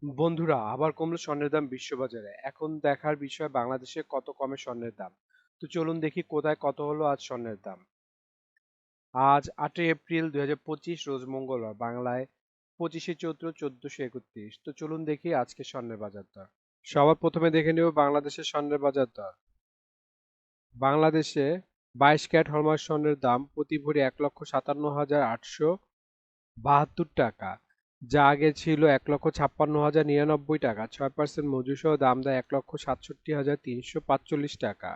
বন্ধুরা, আবার কমলো স্বর্ণের দাম বিশ্ববাজারে। এখন দেখার বিষয় বাংলাদেশে কত কমে স্বর্ণের দাম। তো চলুন দেখি কোথায় কত হলো আজ স্বর্ণের দাম। আজ 8ই এপ্রিল 2025, রোজ মঙ্গলবার, বাংলায় 25শে চৈত্র 1431। তো চলুন দেখি আজকে স্বর্ণের বাজার দর। সবার প্রথমে দেখে নেব বাংলাদেশের স্বর্ণের বাজার দর। বাংলাদেশে 22 ক্যারেট হলমার্ক স্বর্ণের দাম প্রতি ভরি 1,57,872 টাকা, যা আগে ছিল 1,56,099 টাকা। 6% মজুরি সহ দাম দেয় 1,67,345 টাকা।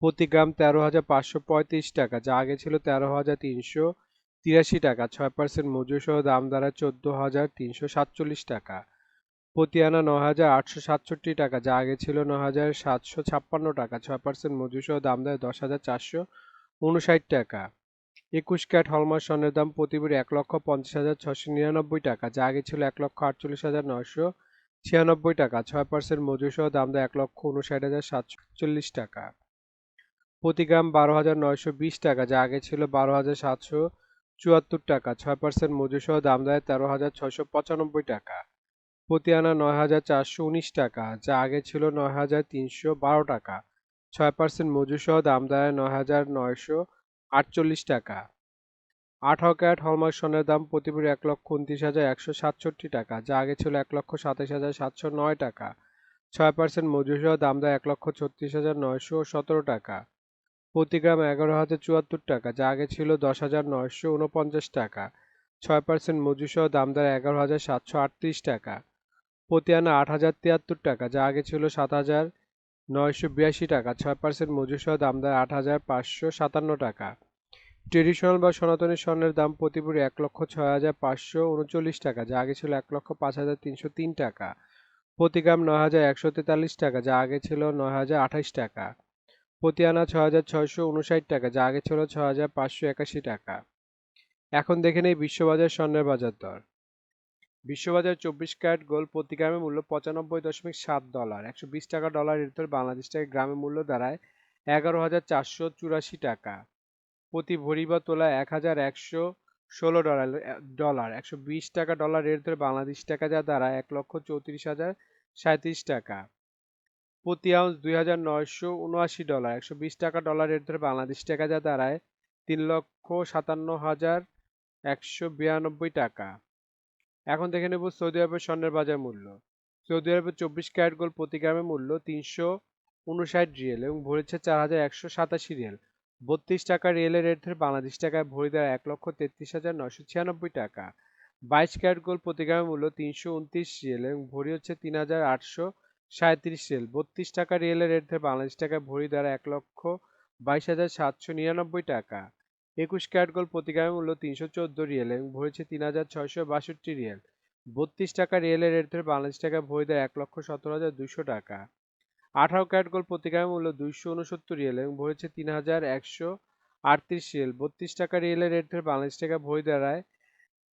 প্রতি গ্রাম 13,535 টাকা, যা আগে ছিল 13,383 টাকা। 6% মজুরি সহ দাম দাঁড়ায় 14,347 টাকা। প্রতি আনা 9,867 টাকা, যা আগে ছিল 9,756 টাকা। 6% মজুরি সহ দাম দেয় 10,459 টাকা। 21 ক্যারেট হলমার্ক স্বর্ণের দাম প্রতি ভরি 1,50,699 টাকা, যা আগে ছিল 1,48,996 টাকা। 6% মজুরি সহ দাম দেয় 1,59,741 টাকা। প্রতি গ্রাম 12,920 টাকা, যা আগে ছিল 12,774 টাকা। 6% মজুরি সহ দাম দেয় 13,695 টাকা। প্রতি আনা 9,419 টাকা, যা আগে ছিল 9,312 টাকা। 6% মজুরি সহ দাম দেয় 9,948 টাকা। 18 ক্যারেট হলমার্ক স্বর্ণের দাম প্রতি ভরি 1,29,167 টাকা, যা আগে ছিল 1,27,709 টাকা। 6% মজুরি সহ দাম দেয় 1,36,917 টাকা। প্রতি গ্রাম 11,074 টাকা, যা আগে ছিল 10,949 টাকা। 6% মজুরি সহ দাম দেয় 11,738 টাকা। প্রতি আনা 8,073 টাকা, যা আগে ছিল 7,982 টাকা। 6% মজুরি সহ দাম দেয় 8,557 টাকা। ট্রেডিশনাল বা সনাতনী স্বর্ণের দাম প্রতি ভরি 1,06,539 টাকা, যা আগে ছিল 1,05,303 টাকা। প্রতি গ্রাম 9,143 টাকা, যা আগে ছিল 9,028 টাকা। প্রতি আনা 6,659 টাকা, যা আগে ছিল 6,581 টাকা। এখন দেখে নেই বিশ্ববাজার স্বর্ণের বাজার দর। বিশ্ববাজার 24 ক্যারেট গোল্ড প্রতি গ্রামে মূল্য $95.7। 120 টাকা ডলার রেট বাংলাদেশ টাকা গ্রামে মূল্য দাঁড়ায় 11,484 টাকা। প্রতি ভরি বা তোলা 1,116 ডলার। 120 টাকা ডলার রেট ধরে বাংলাদেশ টাকা যা দাঁড়ায় 1,34,037 টাকা। প্রতি আউন্স 2,979 ডলার। 120 টাকা ডলার রেট ধরে বাংলাদেশ টাকা যা দাঁড়ায় 3,57,192 টাকা। এখন দেখে নেব সৌদি আরবের স্বর্ণের বাজার মূল্য। সৌদি আরবের 24 ক্যারেট গোল্ড প্রতি গ্রামে মূল্য 359 রিয়েল এবং ভরেছে 4,187 রিয়েল। 32 টাকা রিয়েলের রেট ধরে বাংলাদেশ টাকায় ভরি দেয় 1,33,996 টাকা। 22 ক্যারেট গোল্ড প্রতি গ্রামে মূল্য 329 রিয়েল এবং ভরি হচ্ছে 3,837 রিয়েল। 32 টাকা রিয়েলের রেট ধরে বাংলাদেশ টাকায় ভরি দেয় 1,22,799 টাকা। 21 ক্যারেট গোল্ড প্রতি গ্রামে মূল্য 314 রিয়েল এবং ভরেছে 3,662 রিয়েল। 32 টাকা রিয়েলের রেট ধরে বাংলাদেশ টাকায় ভরি দেয় 1,17,200 টাকা। 18 ক্যারেট গোল্ড প্রতি গ্রামে মূল্য 269 রিয়েল এবং ভরেছে 3,138 রিয়েল। 32 টাকা রিয়েলের রেট ধরে বাংলাদেশ টাকায় ভরি দাঁড়ায়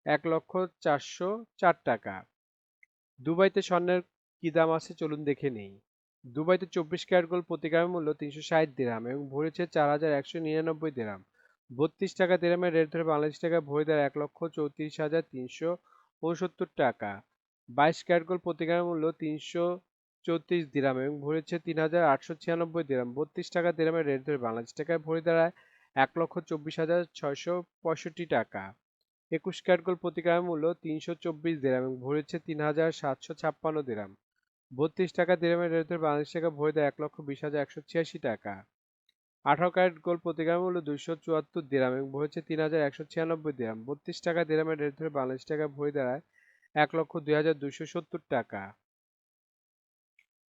1,404 টাকা। দুবাইতে স্বর্ণের কি দাম আছে চলুন দেখে নেই। দুবাইতে 24 ক্যারেট গোল্ড প্রতি গ্রামে মূল্য 360 দিরহাম এবং ভরেছে 4,199 দিরহাম। 32 টাকা দিরহামের রেট ধরে বাংলাদেশ টাকায় ভরি দেয় 1,34,369 টাকা। 22 ক্যারেট গোল্ড প্রতি গ্রামের মূল্য 334 দিরহাম এবং ভরেছে 3,896 দিরহাম। 32 টাকা দিরহামের রেট ধরে বাংলাদেশ টাকায় ভরি দাঁড়ায় 1,24,665 টাকা। 21 ক্যারেট গোল্ড প্রতি গ্রামের মূল্য 324 দিরহাম এবং ভরেছে 3,756 দিরহাম। 32 টাকা দিরহামের রেট ধরে বাংলাদেশ টাকায় ভরি দেয় 1,20,186 টাকা। 18 ক্যারেট গোল্ড প্রতি গ্রামের মূল্য 274 দিরহাম এবং ভরেছে 3,196 দিরহাম। 32 টাকা দিরহামের রেট ধরে বাংলাদেশ টাকায় ভরি দাঁড়ায় 1,02,270 টাকা।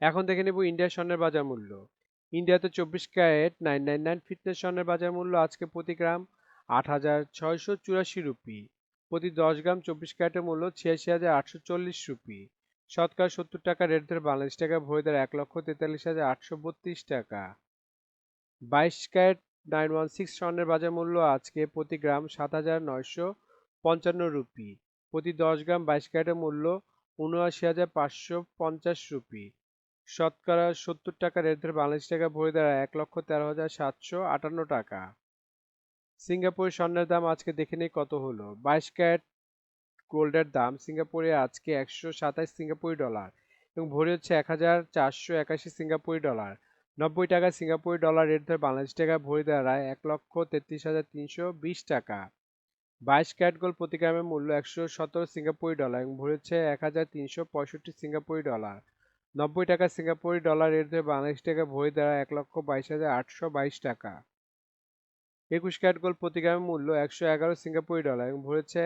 এখন দেখে নেব ইন্ডিয়ার স্বর্ণের বাজার মূল্য। ইন্ডিয়াতে 24 ক্যারেট 999 ফিটনেস স্বর্ণের বাজার মূল্য আজকে প্রতি গ্রাম 8,684 রুপি। প্রতি 10 গ্রাম 24 ক্যারেটের মূল্য 86,840 রুপি। শতকরা 70 টাকা রেট ধরে বাংলাদেশ টাকায় ভরি দেয় 1,43,832 টাকা। 22 ক্যারেট 916 স্বর্ণের বাজার মূল্য আজকে প্রতি গ্রাম 7,955 রুপি। প্রতি 10 গ্রাম 22 ক্যারেটের মূল্য 79,550 রুপি। শতকরা 70 টাকা রেট ধরে বাংলাদেশ টাকা ভরি দেয় 1,13,758 টাকা। সিঙ্গাপুরের স্বর্ণের দাম আজকে দেখে নেই কত হলো। 22 ক্যারেট গোল্ডের দাম সিঙ্গাপুরে আজকে 127 সিঙ্গাপুরি ডলার এবং ভরি হচ্ছে 1481 সিঙ্গাপুরি ডলার। 90 টাকা সিঙ্গাপুরি ডলার রেট ধরে বাংলাদেশ টাকা ভরি দাঁড়ায় 1,33,320 টাকা। 22 ক্যারেট গোল্ড প্রতি গ্রামের মূল্য 117 সিঙ্গাপুরি ডলার এবং ভরি হচ্ছে 1365 সিঙ্গাপুরি ডলার। 90 টাকা সিঙ্গাপুরি ডলার রেট ধরে বাংলাদেশ টাকা ভরি দাঁড়ায় 1,22,822 টাকা। 21 ক্যারেট গোল্ড প্রতি গ্রামের মূল্য 111 সিঙ্গাপুরি ডলার এবং ভরি হচ্ছে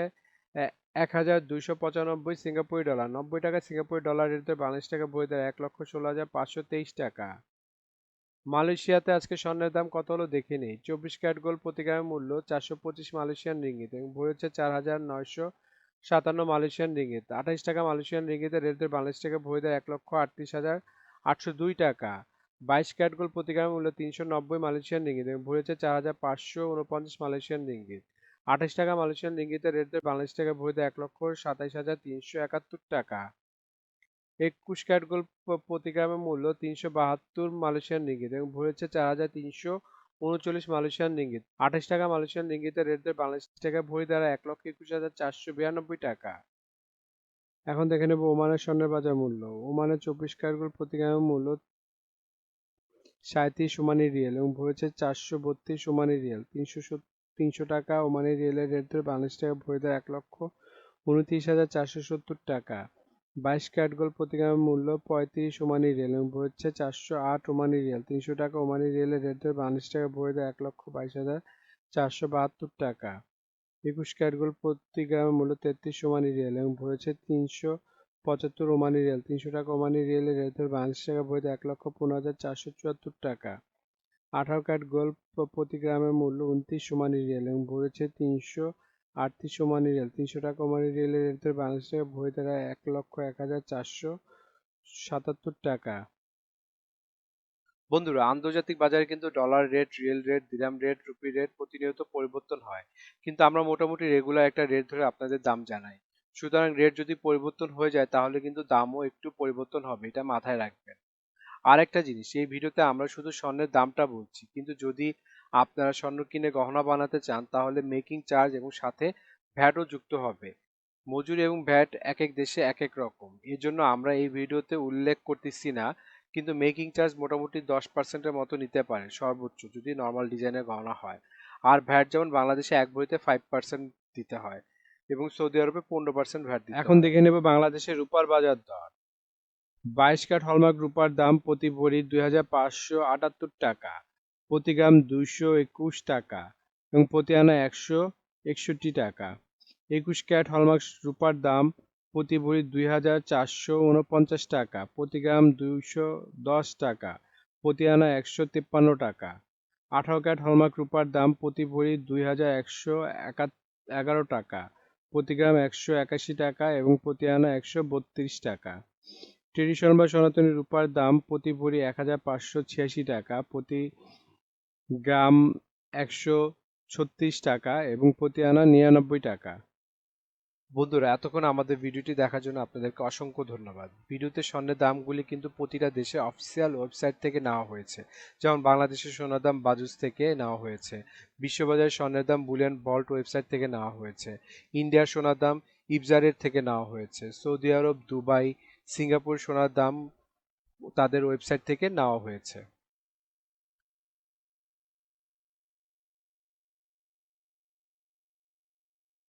1295 সিঙ্গাপুরি ডলার। 90 টাকা সিঙ্গাপুরি ডলার রেট ধরে বাংলাদেশ টাকা ভরি দাঁড়ায় 1,16,523 টাকা। মালয়েশিয়াতে আজকে স্বর্ণের দাম কত হলো দেখে নিই। 24 ক্যারেট গোল্ড প্রতি গ্রামের মূল্য 425 মালয়েশিয়ান রিঙ্গিত এবং ভরি হচ্ছে 4,957 মালয়েশিয়ান রিঙ্গিত। 28 টাকা মালয়েশিয়ান রিঙ্গিতের রেট ধরে বাংলাদেশ টাকা ভরি দাঁড়ায় 1,38,802 টাকা। 22 ক্যারেট গোল্ড প্রতি গ্রামের মূল্য 390 মালয়েশিয়ান রিঙ্গিত এবং ভরি হচ্ছে 4,549 মালয়েশিয়ান রিঙ্গিত। 28 টাকা মালয়েশিয়ান রিঙ্গিতের রেট ধরে বাংলাদেশ টাকা ভরি দেয় 1,27,371 টাকা। 21 ক্যারেট গোল্ড প্রতি গ্রামের মূল্য 372 মালয়েশিয়ান রিঙ্গিত এবং ভরি হচ্ছে 4,339 মালয়েশিয়ান রিঙ্গিত। 28 টাকা মালয়েশিয়ান রিঙ্গিতের রেট ধরে বাংলাদেশ টাকা ভরি দ্বারা 1,21,492 টাকা। এখন দেখে নেব ওমানের স্বর্ণের বাজার মূল্য। ওমানের 24 ক্যারেট গোল্ড প্রতি গ্রামের মূল্য 37 ওমানি রিয়েল এবং ভরি হচ্ছে 432 ওমানি রিয়েল। 300 টাকা ওমানি রিয়েলের রেট ধরে বাংলাদেশ টাকা ভরি দেয় 1,29,470 টাকা। 22 ক্যারেট গোল্ড প্রতি গ্রামের মূল্য 35 ওমানি রিয়েল এবং ভরি হচ্ছে 408 ওমানি রিয়েল। 300 টাকা ওমানি রিয়েলের রেট ধরে বাংলাদেশ টাকা ভরি দেয় 1,22,472 টাকা। 21 ক্যারেট গোল্ড প্রতি গ্রামের মূল্য 33 ওমানি রিয়েল এবং ভরি হচ্ছে 375 ওমানি রিয়েল। 300 টাকা ওমানি রিয়েলের রেট ধরে বাংলাদেশ টাকা ভরি দেয় 1,15,474 টাকা। 18 ক্যারেট গোল্ড প্রতি গ্রামের মূল্য 29 ওমানি রিয়েল এবং ভরি হচ্ছে 338 ওমানি রিয়েল। 300 টাকা ওমানি রিয়েলের রেট ধরে বাংলাদেশ টাকা ভরি দাঁড়ায় 1,01,477 টাকা। বন্ধুরা, আন্তর্জাতিক বাজারে কিন্তু ডলার রেট, রিয়েল রেট, দিরহাম রেট, রুপি রেট প্রতিনিয়ত পরিবর্তন হয়, কিন্তু আমরা মোটামুটি রেগুলার একটা রেট ধরে আপনাদের দাম জানাই। সুতরাং রেট যদি পরিবর্তন হয়ে যায় তাহলে কিন্তু দামও একটু পরিবর্তন হবে, এটা মাথায় রাখবেন। আর একটা জিনিস, এই ভিডিওতে আমরা শুধু স্বর্ণের দামটা বলছি, কিন্তু যদি আপনারা স্বর্ণ কিনে গহনা বানাতে চান তাহলে মেকিং চার্জ এবং সাথে ভ্যাটও যুক্ত হবে। মজুরি এবং ভ্যাট এক এক দেশে এক এক রকম, এর জন্য আমরা এই ভিডিওতে উল্লেখ করতেছি না, কিন্তু মেকিং চার্জ মোটামুটি 10%-এর মতো নিতে পারে সর্বোচ্চ, যদি নর্মাল ডিজাইনের গহনা হয়। আর ভ্যাট যেমন বাংলাদেশে এক ভরিতে 5% দিতে হয় এবং সৌদি আরবে 15% ভ্যাট দিতে হয়। এখন দেখে নেব বাংলাদেশের রূপার বাজার দর। 22 ক্যারেট হলমার্ক রূপার দাম প্রতি ভরি 2,578 টাকা, প্রতি গ্রাম 221 টাকা এবং প্রতি আনা 161 টাকা। 21 ক্যারেট হলমার্ক রূপার দাম প্রতি ভরি 2,449 টাকা, প্রতি গ্রাম 210 টাকা, প্রতি আনা 153 টাকা। 18 ক্যারেট হলমার্ক রূপার দাম প্রতি ভরি 2,111 টাকা, প্রতি গ্রাম 181 টাকা এবং প্রতি আনা 132 টাকা। ট্রেডিশনাল বা সনাতনী রূপার দাম প্রতি ভরি 1,586 টাকা, প্রতি গ্রাম 136 টাকা এবং প্রতি আনা 99 টাকা। বন্ধুরা, এতক্ষণ আমাদের ভিডিওটি দেখার জন্য আপনাদেরকে অসংখ্য ধন্যবাদ। ভিডিওতে স্বর্ণের দামগুলি কিন্তু প্রতিটা দেশে অফিসিয়াল ওয়েবসাইট থেকে নেওয়া হয়েছে, যেমন বাংলাদেশের সোনার দাম বাজুস থেকে নেওয়া হয়েছে, বিশ্ববাজারের স্বর্ণের দাম বুলিয়ন ভল্ট ওয়েবসাইট থেকে নেওয়া হয়েছে, ইন্ডিয়ার সোনার দাম ইবজারের থেকে নেওয়া হয়েছে, সৌদি আরব, দুবাই, সিঙ্গাপুর সোনার দাম তাদের ওয়েবসাইট থেকে নেওয়া হয়েছে।